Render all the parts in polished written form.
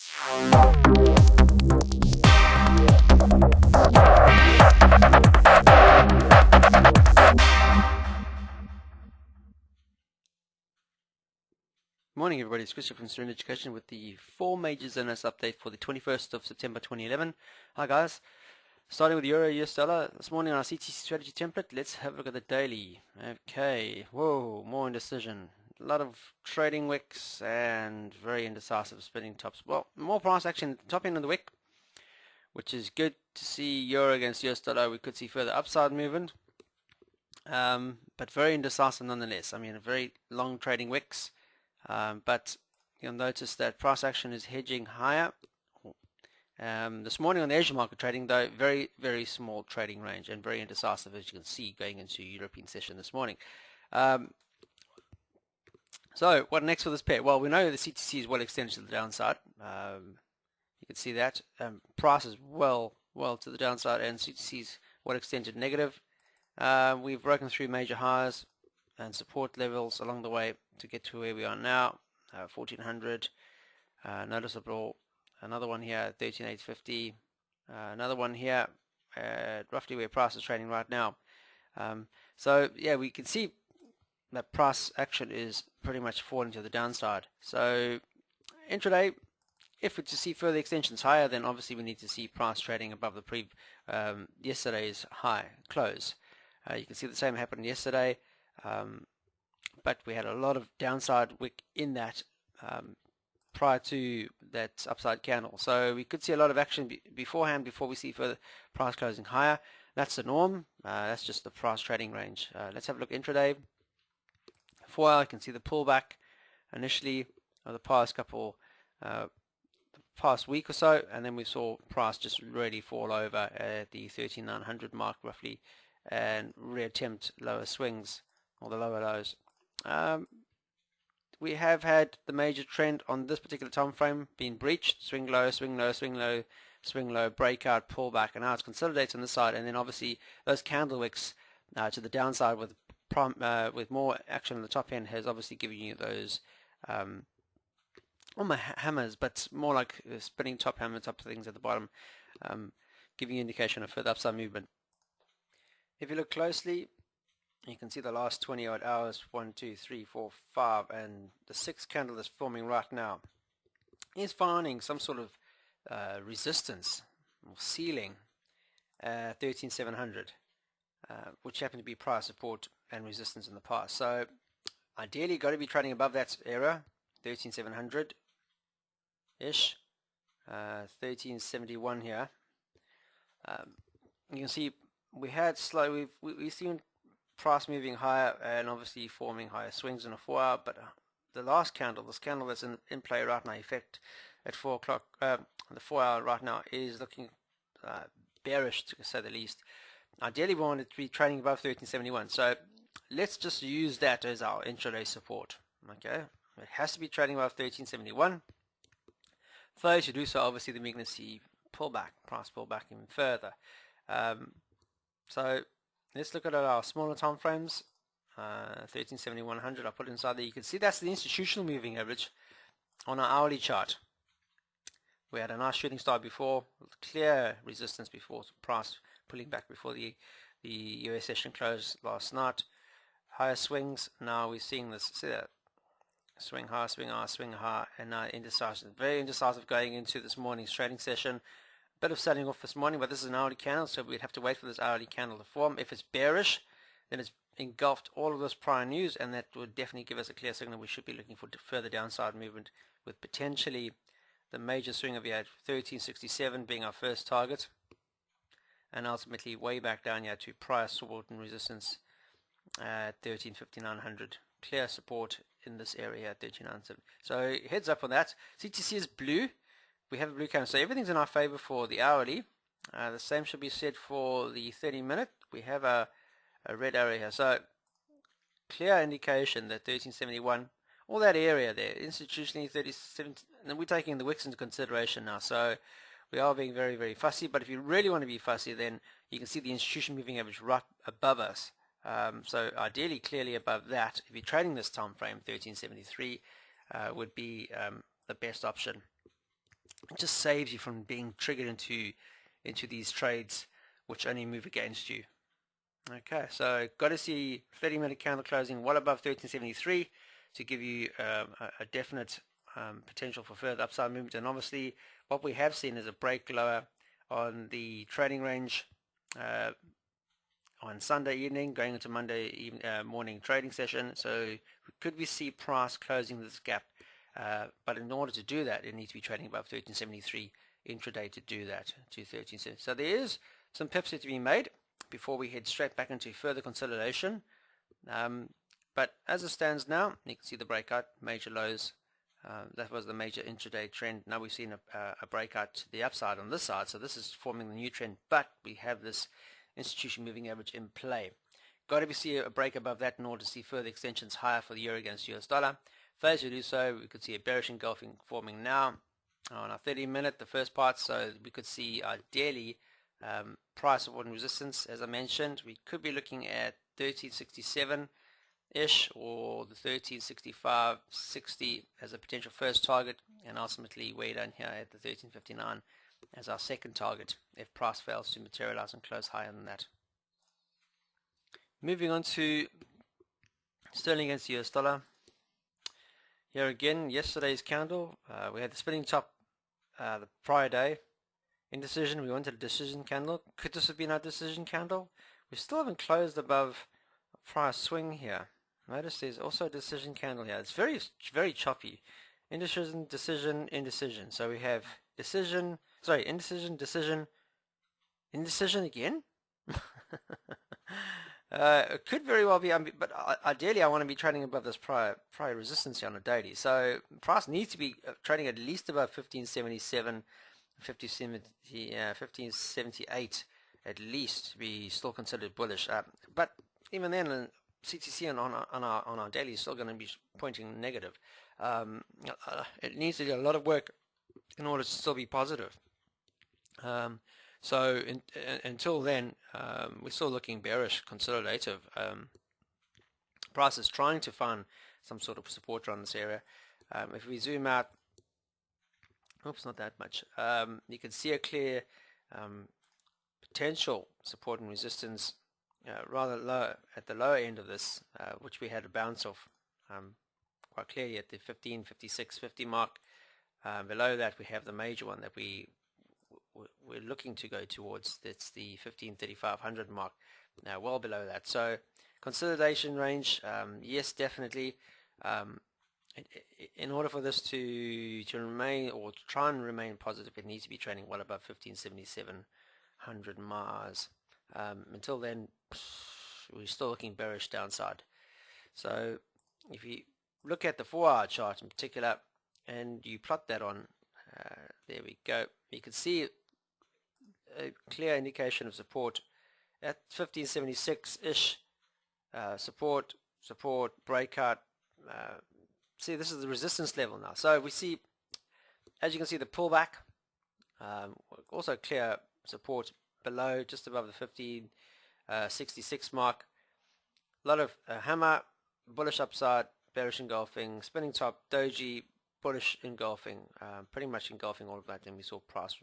Morning everybody, it's Christian from Serene Education with the 4 major zones update for the 21st of September 2011. Hi guys, starting with Euro US dollar. This morning on our CTC strategy template, let's have a look at the daily. Okay, whoa, more indecision. A lot of trading wicks and very indecisive spinning tops. Well, more price action at the top end of the wick, which is good to see. Euro against US dollar, we could see further upside movement, but very indecisive nonetheless. I mean, a very long trading wicks. But you'll notice that price action is hedging higher. This morning on the Asian market trading, though, very small trading range and very indecisive, as you can see, going into European session this morning. So what next for this pair? Well, we know the CTC is well extended to the downside. You can see that price is well to the downside, and CTC is well extended negative. We've broken through major highs and support levels along the way to get to where we are now, 1400, noticeable, another one here, 13850, another one here, roughly where price is trading right now. So yeah, we can see that price action is pretty much falling to the downside. So intraday, if we to see further extensions higher, then obviously we need to see price trading above the yesterday's high close. You can see the same happened yesterday. But we had a lot of downside wick in that prior to that upside candle, so we could see a lot of action beforehand before we see further price closing higher. That's the norm. That's just the price trading range. Let's have a look intraday. 4 hour, you can see the pullback initially of the past past week or so, and then we saw price just really fall over at the 13900 mark roughly and reattempt lower swings or the lower lows. We have had the major trend on this particular time frame being breached, swing low, swing low, swing low, swing low, breakout, pullback, and now it's consolidates on this side, and then obviously those candle wicks to the downside with more action on the top end has obviously given you those almost hammers, but more like spinning top hammer type things at the bottom, giving you indication of further upside movement. If you look closely, you can see the last 20 odd hours, 1, 2, 3, 4, 5, and the 6th candle that's forming right now is finding some sort of resistance or ceiling at 13,700, which happened to be price support and resistance in the past. So ideally got to be trading above that area, 13,700 ish, 1371 here. You can see we had we've seen price moving higher and obviously forming higher swings in a 4 hour, but the last candle, this candle that's in play right now, effect at 4 o'clock, the 4 hour right now is looking bearish to say the least. Ideally we want it to be trading above 1371, so let's just use that as our intraday support. Okay, it has to be trading above 1371. First to do so, obviously then we're going to see pullback, price pullback even further. So let's look at our smaller time frames. 137100, I'll put it inside there. You can see that's the institutional moving average on our hourly chart. We had a nice shooting star before, clear resistance before, price pulling back before the US session closed last night. Higher swings. Now we're seeing this. See that? Swing high, swing high, swing high, and now indecisive. Very indecisive going into this morning's trading session. Bit of selling off this morning, but this is an hourly candle, so we'd have to wait for this hourly candle to form. If it's bearish, then it's engulfed all of this prior news, and that would definitely give us a clear signal we should be looking for further downside movement, with potentially the major swing of 1367 being our first target, and ultimately way back down here to prior support and resistance at 135900. Clear support in this area at 1397. So heads up on that. CTC is blue. We have a blue candle, so everything's in our favor for the hourly. The same should be said for the 30-minute. We have a red arrow here, so clear indication that 1371, all that area there, institutionally 37, and we're taking the wicks into consideration now, so we are being very fussy. But if you really want to be fussy, then you can see the institution moving average right above us. So ideally clearly above that, if you're trading this time frame, 1373 would be the best option. It just saves you from being triggered into these trades which only move against you. Okay, so got to see 30-minute candle closing well above 1373 to give you a definite potential for further upside movement. And obviously what we have seen is a break lower on the trading range on Sunday evening going into Monday morning trading session. So could we see price closing this gap? But in order to do that, it needs to be trading above 1373 intraday to do that, to 1370. So there is some pips to be made before we head straight back into further consolidation. But as it stands now, you can see the breakout, major lows. That was the major intraday trend. Now we've seen a breakout to the upside on this side, so this is forming the new trend, but we have this institution moving average in play. Got to see a break above that in order to see further extensions higher for the euro against US dollar. Fails to do so, we could see a bearish engulfing forming now on our 30-minute, the first part, so we could see ideally price support and resistance. As I mentioned, we could be looking at 1367-ish or the 1365.60 as a potential first target, and ultimately way down here at the 1359 as our second target if price fails to materialize and close higher than that. Moving on to sterling against US dollar. Here again, yesterday's candle, we had the spinning top the prior day. Indecision, we wanted a decision candle. Could this have been our decision candle? We still haven't closed above price swing here. Notice there's also a decision candle here. It's very choppy. Indecision, decision, indecision. So we have decision, sorry, indecision, decision, indecision again. It could very well be, but ideally I want to be trading above this prior resistance here on a daily. So price needs to be trading at least above 1577, 1578 at least to be still considered bullish. But even then, CTC on our daily is still going to be pointing negative. It needs to do a lot of work in order to still be positive. So until then, we're still looking bearish, consolidative. Price is trying to find some sort of support around this area. If we zoom out, oops, not that much. You can see a clear potential support and resistance rather low at the lower end of this, which we had a bounce off quite clearly at the 15.56.50 mark. Below that, we have the major one that we're looking to go towards. That's the 15.3500 mark. Now, well below that. So, consolidation range, yes, definitely. In order for this to remain or to try and remain positive, it needs to be trading well above 15.7700 Mars. Until then, we're still looking bearish downside. So if you look at the 4-hour chart in particular and you plot that on, there we go, you can see a clear indication of support at 1576-ish. Support, breakout. See, this is the resistance level now. So we see, as you can see, the pullback. Also clear support below, just above the 1566 mark. A lot of hammer, bullish upside, bearish engulfing, spinning top, doji, bullish engulfing, pretty much engulfing all of that. Then we saw price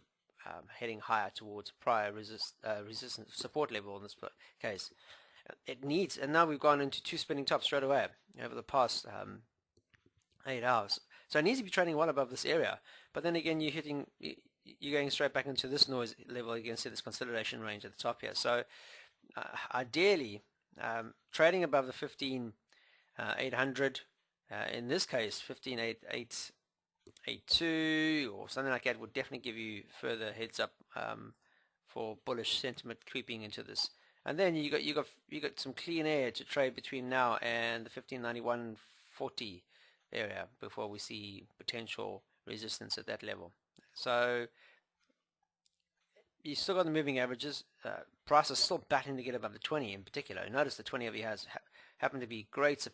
heading higher towards prior resistance support level in this case. It needs, and now we've gone into two spinning tops straight away over the past 8 hours. So it needs to be trading well above this area. But then again, you're going straight back into this noise level against this consolidation range at the top here. So ideally, trading above the 15,800, in this case 15,882 or something like that, would definitely give you further heads up for bullish sentiment creeping into this. And then you got some clean air to trade between now and the 1591.40 area before we see potential resistance at that level. So you still got the moving averages. Price is still battling to get above the 20 in particular. Notice the 20 over here has happened to be great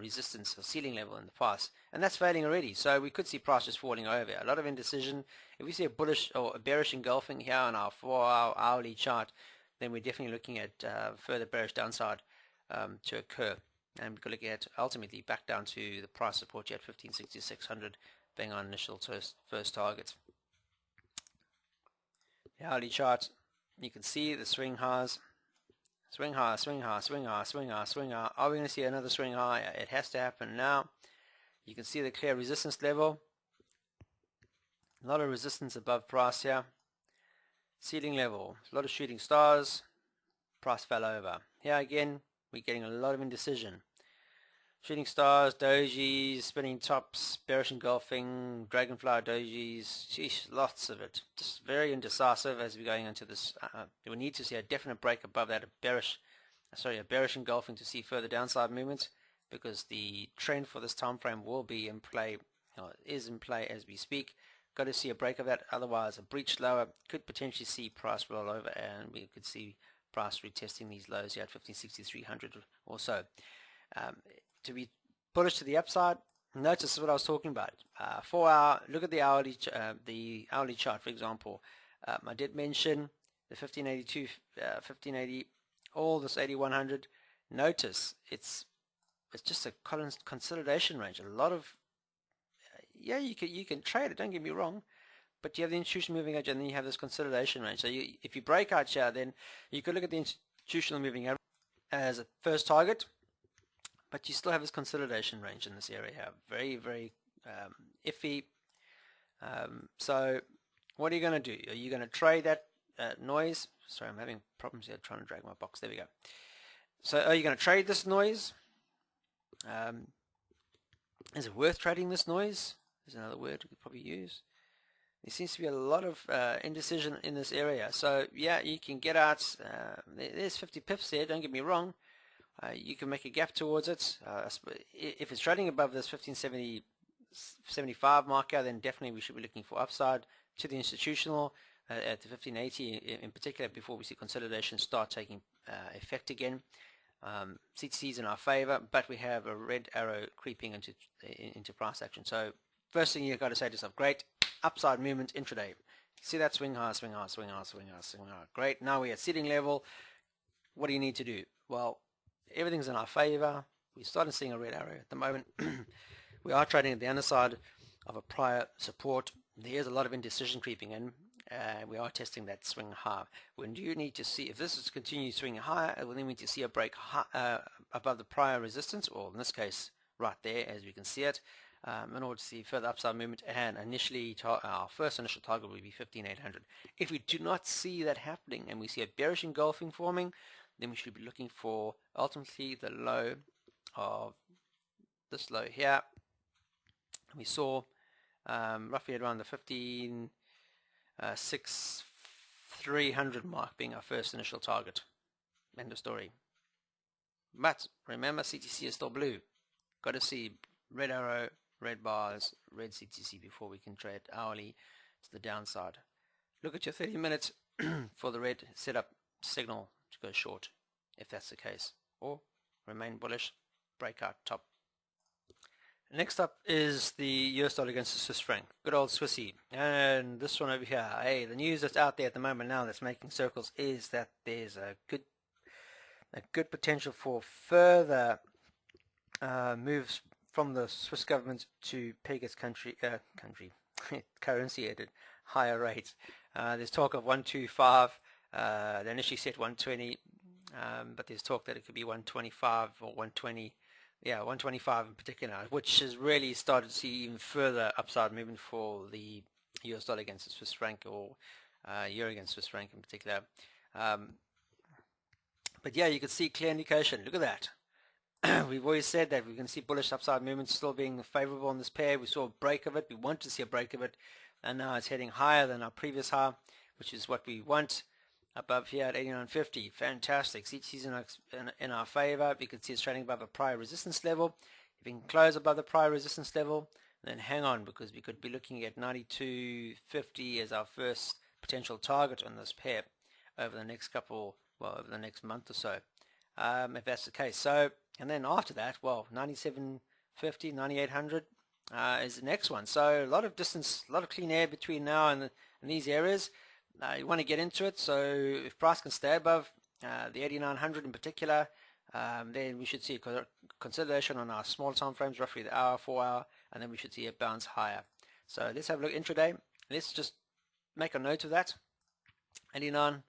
resistance or ceiling level in the past, and that's failing already. So we could see price just falling over. A lot of indecision. If we see a bullish or a bearish engulfing here on our 4-hour hourly chart, then we're definitely looking at further bearish downside to occur. And we could look at ultimately back down to the price support at 15,600 being our initial first target. The hourly chart, you can see the swing highs. Swing high, swing high, swing high, swing high, swing high. Are we going to see another swing high? It has to happen now. You can see the clear resistance level. A lot of resistance above price here. Ceiling level, a lot of shooting stars. Price fell over. Here again, we're getting a lot of indecision. Shooting stars, dojis, spinning tops, bearish engulfing, dragonfly dojis, sheesh, lots of it. Just very indecisive as we're going into this. We need to see a definite break above that, a bearish engulfing to see further downside movements, because the trend for this time frame will be in play, is in play as we speak. Got to see a break of that, otherwise a breach lower could potentially see price roll over, and we could see price retesting these lows here at 1563 or so. To be bullish to the upside, notice what I was talking about. 4 hour, look at the hourly chart, for example. I did mention the 1582, 1580, all this 8100. Notice it's just a consolidation range. A lot of yeah, you can trade it, don't get me wrong, but you have the institutional moving average and then you have this consolidation range. So if you break out here, then you could look at the institutional moving average as a first target, but you still have this consolidation range in this area. Very, very iffy. So what are you going to do? Are you going to trade that noise? Sorry, I'm having problems here trying to drag my box. There we go. So are you going to trade this noise? Is it worth trading this noise? There's another word we could probably use. There seems to be a lot of indecision in this area. So yeah, you can get out. There's 50 pips there, don't get me wrong. You can make a gap towards it. If it's trading above this 1570, 75 marker, then definitely we should be looking for upside to the institutional at the 1580 in particular, before we see consolidation start taking effect again. CTC is in our favor, but we have a red arrow creeping into price action. So first thing you've got to say to yourself, great, upside movement intraday. See that swing high, swing high, swing high, swing high, swing high. Great, now we're at ceiling level. What do you need to do? Well, everything's in our favor. We're starting seeing a red arrow at the moment. We are trading at the underside of a prior support. There's a lot of indecision creeping in. We are testing that swing high. When do you need to see, if this is continuing swinging higher, then we need to see a break above the prior resistance, or in this case right there as we can see it, in order to see further upside movement. And initially our first initial target would be 15800. If we do not see that happening and we see a bearish engulfing forming, then we should be looking for ultimately the low of this low here. We saw roughly around the 156,300 mark being our first initial target. End of story. But remember, CTC is still blue. Got to see red arrow, red bars, red CTC before we can trade hourly to the downside. Look at your 30 minutes for the red setup signal to go short, if that's the case, or remain bullish, breakout top. Next up is the US dollar against the Swiss franc. Good old Swissy. And this one over here, hey, the news that's out there at the moment now that's making circles is that there's a good potential for further moves from the Swiss government to peg its currency at a higher rate. There's talk of 125. They initially set 120, but there's talk that it could be 125 or 120. Yeah, 125 in particular, which has really started to see even further upside movement for the US dollar against the Swiss franc, or euro against Swiss franc in particular. But yeah, you can see clear indication. Look at that. We've always said that we can see bullish upside movement still being favorable on this pair. We saw a break of it. We want to see a break of it, and now it's heading higher than our previous high, which is what we want. Above here at 89.50, fantastic. CTC's in our favor. We can see it's trading above a prior resistance level. If we can close above the prior resistance level, then hang on, because we could be looking at 92.50 as our first potential target on this pair over the next over the next month or so, if that's the case. So, and then after that, well, 97.50, 9800 is the next one. So a lot of distance, a lot of clean air between now and these areas. You want to get into it, so if price can stay above the 8900 in particular, then we should see a consolidation on our small time frames, roughly the hour, 4 hour, and then we should see a bounce higher. So let's have a look intraday. Let's just make a note of that. 89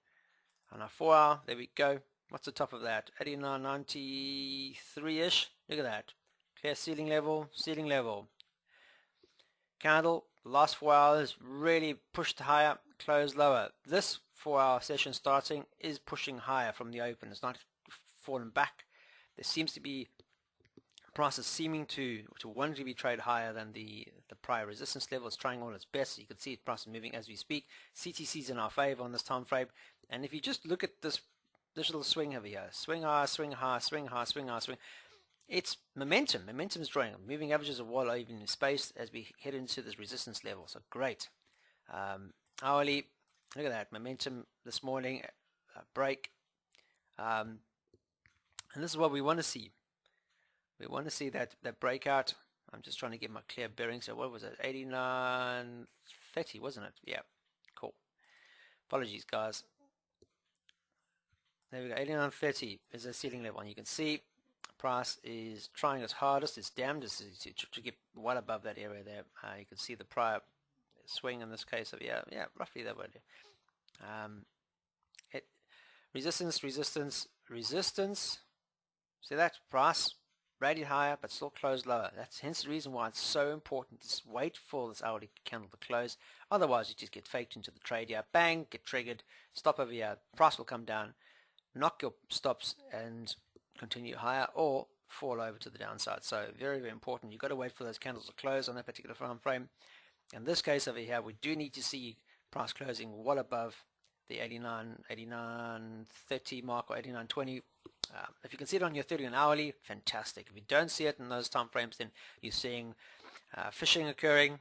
on our 4 hour. There we go. What's the top of that? 89.93-ish. Look at that. Clear ceiling level, ceiling level. Candle, the last 4 hours really pushed higher, closed lower. This 4-hour session starting is pushing higher from the open. It's not fallen back. There seems to be prices seeming to want to be traded higher than the prior resistance level. It's trying all its best. You can see it price moving as we speak. CTC's in our favor on this time frame. And if you just look at this little swing over here, swing high, swing high, swing high, swing high, swing. It's momentum. Momentum is drawing. Moving averages are well even in space as we head into this resistance level. So great. Hourly, look at that. Momentum this morning, break. And this is what we want to see. We want to see that breakout. I'm just trying to get my clear bearing. So what was it? 89.30, wasn't it? Yeah. Cool. Apologies, guys. There we go. 89.30 is a ceiling level. And you can see price is trying its hardest, its damnedest to get well above that area there. You can see the prior swing in this case of yeah, roughly that way. Resistance, resistance, resistance. See that price rated higher but still closed lower. That's hence the reason why it's so important to wait for this hourly candle to close. Otherwise, you just get faked into the trade here. Bang, get triggered. Stop over here. Price will come down. Knock your stops and continue higher or fall over to the downside. So very, very important. You've got to wait for those candles to close on that particular time frame. In this case over here, we do need to see price closing well above the 89.30 mark or 89.20. If you can see it on your 30 and hourly, fantastic. If you don't see it in those time frames, then you're seeing phishing occurring,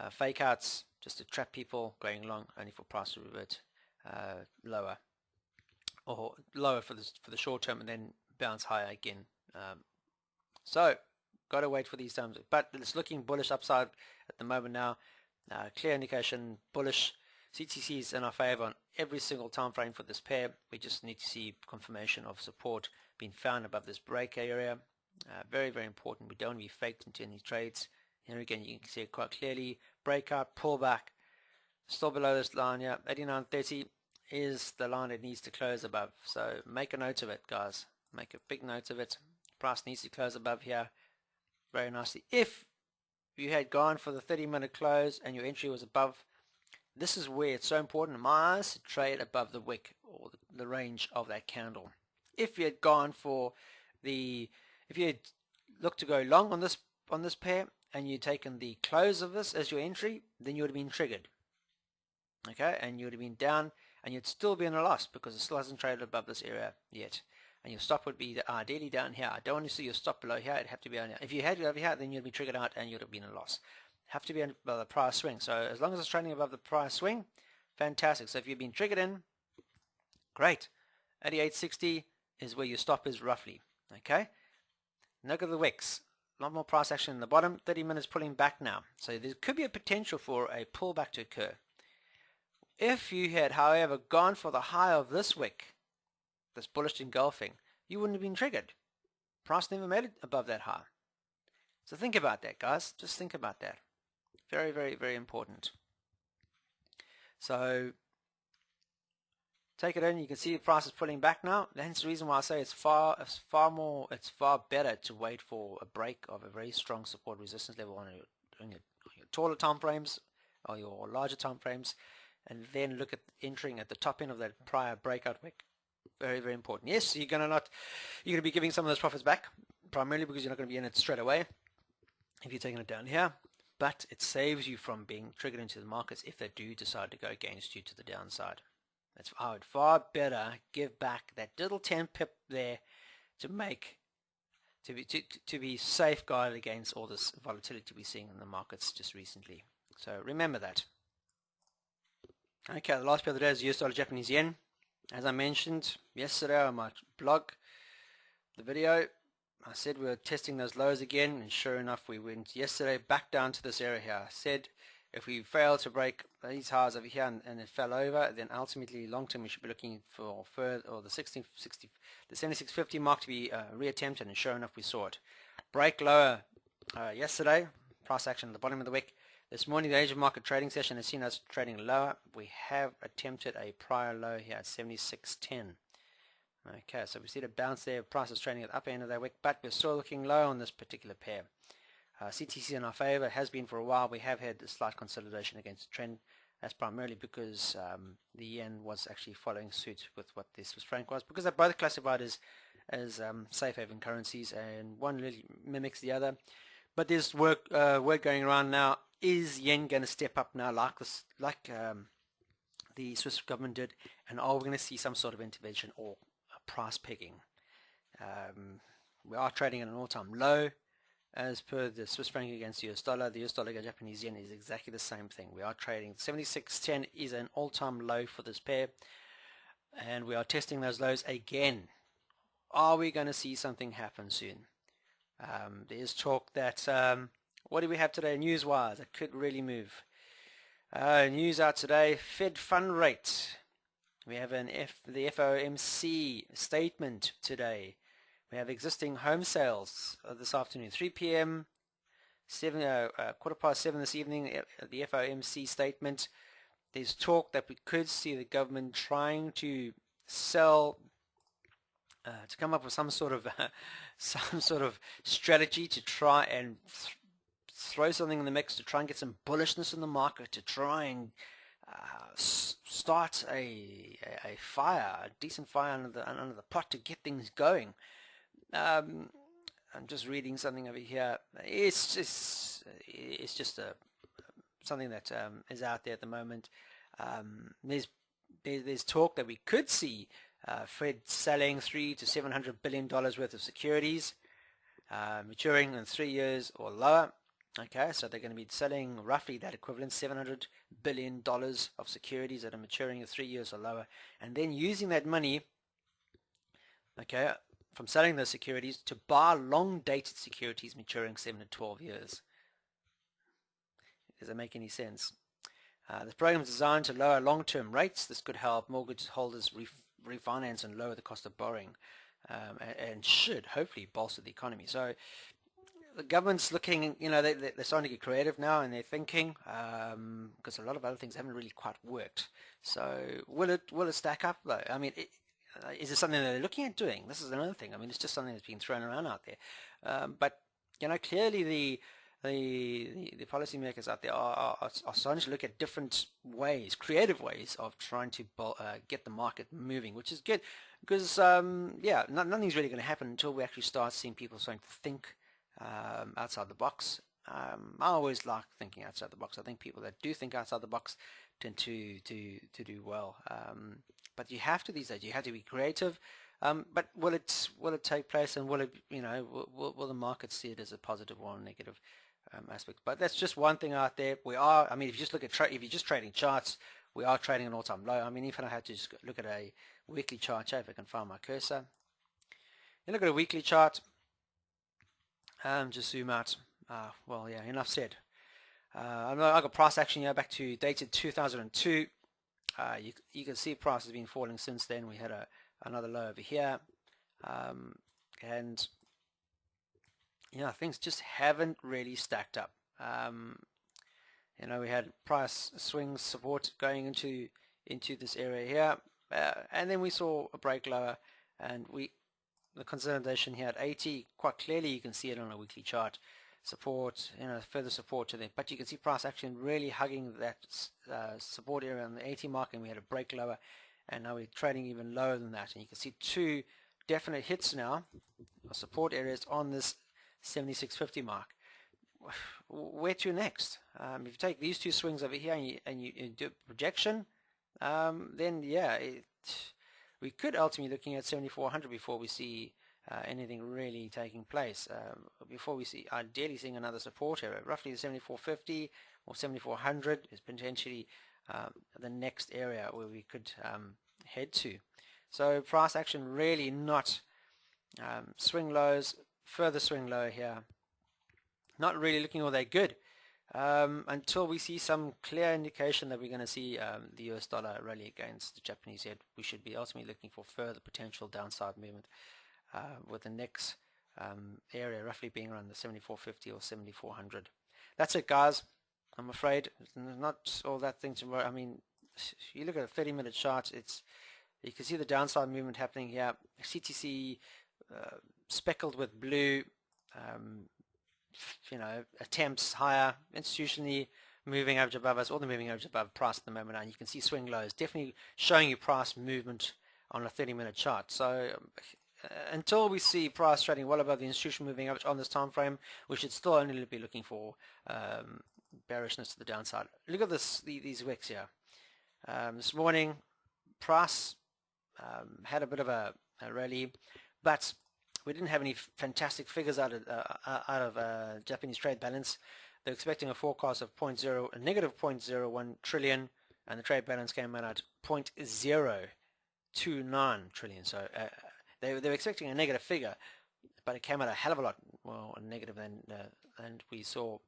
fake outs just to trap people going long, only for price to revert lower, or lower for the short term and then bounce higher again. So got to wait for these times, but it's looking bullish upside at the moment now. Clear indication bullish. CTC is in our favor on every single time frame for this pair. We just need to see confirmation of support being found above this break area. Very, very important. We don't want to be faked into any trades. Here again, you can see it quite clearly. Breakout, pullback, still below this line here. 89.30 is the line it needs to close above. So make a note of it, guys. Make a big note of it. Price needs to close above here very nicely. If you had gone for the 30-minute close and your entry was above, this is where it's so important in my eyes to trade above the wick or the range of that candle. If you had gone for if you had looked to go long on this pair and you'd taken the close of this as your entry, then you would have been triggered. Okay, and you would have been down and you'd still be in a loss because it still hasn't traded above this area yet. And your stop would be ideally down here. I don't want to see your stop below here. It'd have to be on here. If you had it over here, then you'd be triggered out and you'd have been in a loss. Have to be above the price swing. So as long as it's trading above the price swing, fantastic. So if you've been triggered in, great. 88.60 is where your stop is roughly. Okay. Look at the wicks. A lot more price action in the bottom. 30 minutes pulling back now. So there could be a potential for a pullback to occur. If you had, however, gone for the high of this wick, this bullish engulfing, you wouldn't have been triggered. Price never made it above that high. So think about that, guys. Just think about that. Very, very, very important. So take it in. You can see the price is pulling back now. That's the reason why I say it's far better to wait for a break of a very strong support resistance level on your taller time frames or your larger time frames, and then look at entering at the top end of that prior breakout wick. Very, very important. Yes, you're gonna be giving some of those profits back, primarily because you're not going to be in it straight away if you're taking it down here, but it saves you from being triggered into the markets if they do decide to go against you to the downside. I would far better give back that little 10 pip there to be safeguarded against all this volatility we're seeing in the markets just recently. So remember that. Okay, the last pair of the day is US dollar Japanese yen. As I mentioned yesterday on my blog, the video, I said we were testing those lows again, and sure enough we went yesterday back down to this area here. I said if we fail to break these highs over here and it fell over, then ultimately long term we should be looking for further, or the 7650 mark to be reattempted, and sure enough we saw it. Break lower yesterday, price action at the bottom of the wick, This morning, the Asian market trading session has seen us trading lower. We have attempted a prior low here at 76.10. Okay, so we see the bounce there. Price is trading at the upper end of that wick, but we're still looking low on this particular pair. CTC in our favor has been for a while. We have had a slight consolidation against the trend. That's primarily because the yen was actually following suit with what the Swiss franc was, because they're both classified as safe haven currencies, and one really mimics the other. But there's word going around now: is yen going to step up now, like the Swiss government did, and are we going to see some sort of intervention or a price pegging? We are trading at an all-time low. As per the Swiss franc against the US dollar, the US dollar against Japanese yen is exactly the same thing. We are trading 76.10 is an all-time low for this pair, and we are testing those lows again. Are we going to see something happen soon? There's talk that what do we have today news-wise that could really move? News out today: Fed fund rate. We have the FOMC statement today. We have existing home sales this afternoon, 3 p.m., 7:15 this evening, the FOMC statement. There's talk that we could see the government trying to sell, to come up with some sort of strategy to try and throw something in the mix to try and get some bullishness in the market, to try and start a fire, a decent fire under the pot to get things going. I'm just reading something over here. It's just something that is out there at the moment. There's talk that we could see Fed selling $300 to $700 billion worth of securities maturing in 3 years or lower. Okay, so they're going to be selling roughly that equivalent, $700 billion of securities that are maturing in 3 years or lower, and then using that money, okay, from selling those securities to buy long-dated securities maturing 7 to 12 years. Does that make any sense? This program is designed to lower long-term rates. This could help mortgage holders refinance and lower the cost of borrowing, and should hopefully bolster the economy. So the government's looking, they're starting to get creative now, and they're thinking, because a lot of other things haven't really quite worked. So will it stack up though? I mean, is it something that they're looking at doing? This is another thing. I mean, it's just something that's been thrown around out there. But clearly the policymakers out there are starting to look at different ways, creative ways of trying to get the market moving, which is good, because nothing's really going to happen until we actually start seeing people starting to think outside the box. I always like thinking outside the box. I think people that do think outside the box tend to do well. But you have to these days. You have to be creative. But will it take place, and will it will the market see it as a positive or negative aspect? But that's just one thing out there. We are. I mean, if you just look at if you're just trading charts, we are trading an all-time low. I mean, if I had to just look at a weekly chart, if I can find my cursor, you look at a weekly chart. Just zoom out. Well, yeah, enough said. I got price action here back to dated 2002. You can see price has been falling since then. We had another low over here, and things just haven't really stacked up. We had price swings, support going into this area here, and then we saw a break lower, and the consolidation here at 80. Quite clearly, you can see it on a weekly chart. Support, further support to them, but you can see price action really hugging that support area on the 80 mark, and we had a break lower, and now we're trading even lower than that, and you can see two definite hits now, support areas on this 76.50 mark. Where to next? If you take these two swings over here and you do a projection, then we could ultimately looking at 7,400 before we see anything really taking place, before we see ideally seeing another support area. Roughly the 7,450 or 7,400 is potentially the next area where we could head to. So price action really not swing lows, further swing low here, not really looking all that good until we see some clear indication that we're going to see the US dollar rally against the Japanese yen. We should be ultimately looking for further potential downside movement, with the next area roughly being around the 7,450 or 7,400. That's it, guys. I'm afraid. Not all that thing to worry. I mean, if you look at a 30-minute chart, you can see the downside movement happening here. CTC speckled with blue, attempts higher, institutionally moving average above us, all the moving average above price at the moment, and you can see swing lows, definitely showing you price movement on a 30-minute chart. So until we see price trading well above the institutional moving average on this time frame, we should still only be looking for bearishness to the downside. Look at these wicks here. This morning, price had a bit of a rally, but we didn't have any fantastic figures out of Japanese trade balance. They're expecting a forecast of a negative 0.01 trillion, and the trade balance came out at 0.029 trillion. So they're expecting a negative figure, but it came out a hell of a lot more negative than we saw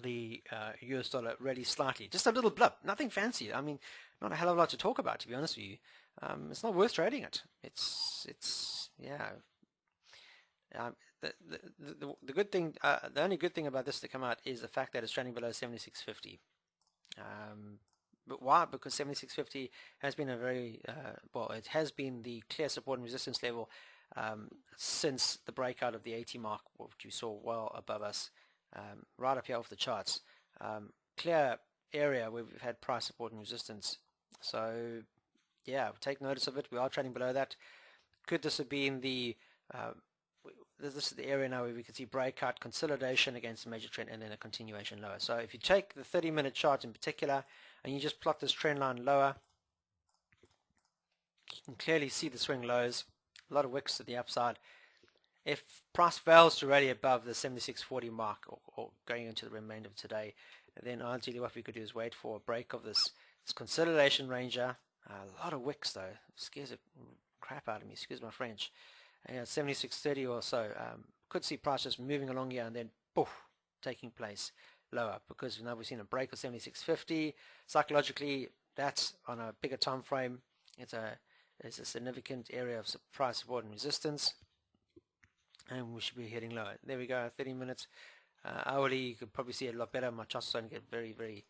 the US dollar really slightly. Just a little blip, nothing fancy. I mean, not a hell of a lot to talk about, to be honest with you. It's not worth trading it. The good thing, the only good thing about this to come out is the fact that it's trading below 76.50. But why? Because 76.50 has been a very it has been the clear support and resistance level since the breakout of the 80 mark, which you saw well above us, right up here off the charts. Clear area where we've had price support and resistance. So yeah, take notice of it. We are trading below that. Could this have been the this is the area now where we can see breakout, consolidation against the major trend, and then a continuation lower. So if you take the 30-minute chart in particular and you just plot this trend line lower, you can clearly see the swing lows, a lot of wicks to the upside. If price fails to rally above the 76.40 mark or going into the remainder of today, then ideally what we could do is wait for a break of this consolidation ranger. A lot of wicks though, scares the crap out of me, excuse my French. 76.30 or so, could see prices moving along here and then poof, taking place lower, because now we've seen a break of 76.50. Psychologically, that's on a bigger time frame. It's a significant area of price support and resistance, and we should be heading lower. There we go, 30 minutes. Hourly, you could probably see it a lot better. My charts don't get very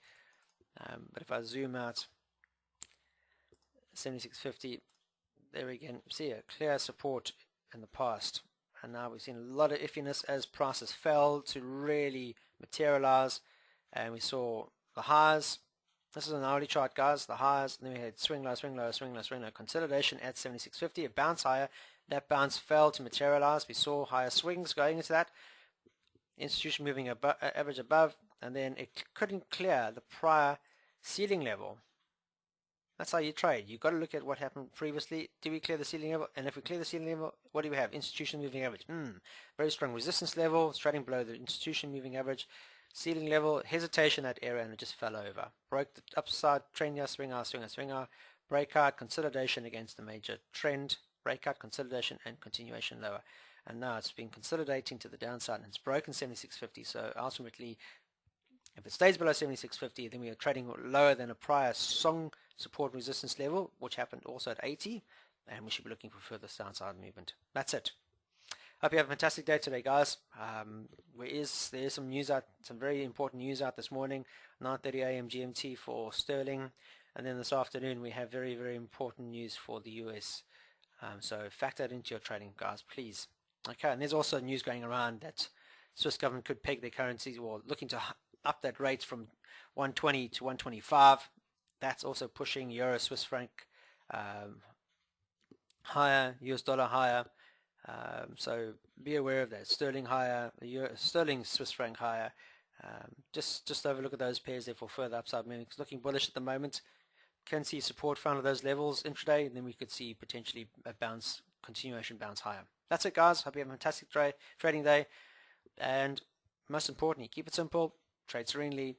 but if I zoom out, 76.50, there we can see a clear support in the past, and now we've seen a lot of iffiness as prices fell to really materialize, and we saw the highs. This is an hourly chart, guys, the highs, and then we had swing low, swing low, swing low, swing low, consolidation at 76.50, a bounce higher. That bounce fell to materialize. We saw higher swings going into that, institution moving average above, and then it couldn't clear the prior ceiling level. That's how you trade. You've got to look at what happened previously. Do we clear the ceiling level? And if we clear the ceiling level, what do we have? Institution moving average. Very strong resistance level. It's trading below the institution moving average. Ceiling level, hesitation at area, and it just fell over. Broke the upside trend here, swing out, swing out, swing out. Breakout, consolidation against the major trend. Breakout, consolidation, and continuation lower. And now it's been consolidating to the downside, and it's broken 76.50. So ultimately, if it stays below 76.50, then we are trading lower than a prior strong support resistance level, which happened also at 80, and we should be looking for further downside movement. That's it. Hope you have a fantastic day today, guys. There is some news out, some very important news out this morning, 9:30 a.m. GMT for sterling, and then this afternoon we have very important news for the US. So factor that into your trading, guys, please. Okay, and there's also news going around that Swiss government could peg their currencies, or looking to up that rate from 120 to 125. That's also pushing euro, Swiss franc higher, US dollar higher. So be aware of that. Sterling higher, sterling, Swiss franc higher. Just overlook at those pairs there for further upside moving. It's looking bullish at the moment. Can see support found at those levels intraday, and then we could see potentially a bounce, continuation bounce higher. That's it, guys. Hope you have a fantastic trading day, and most importantly, keep it simple. Trade serenely.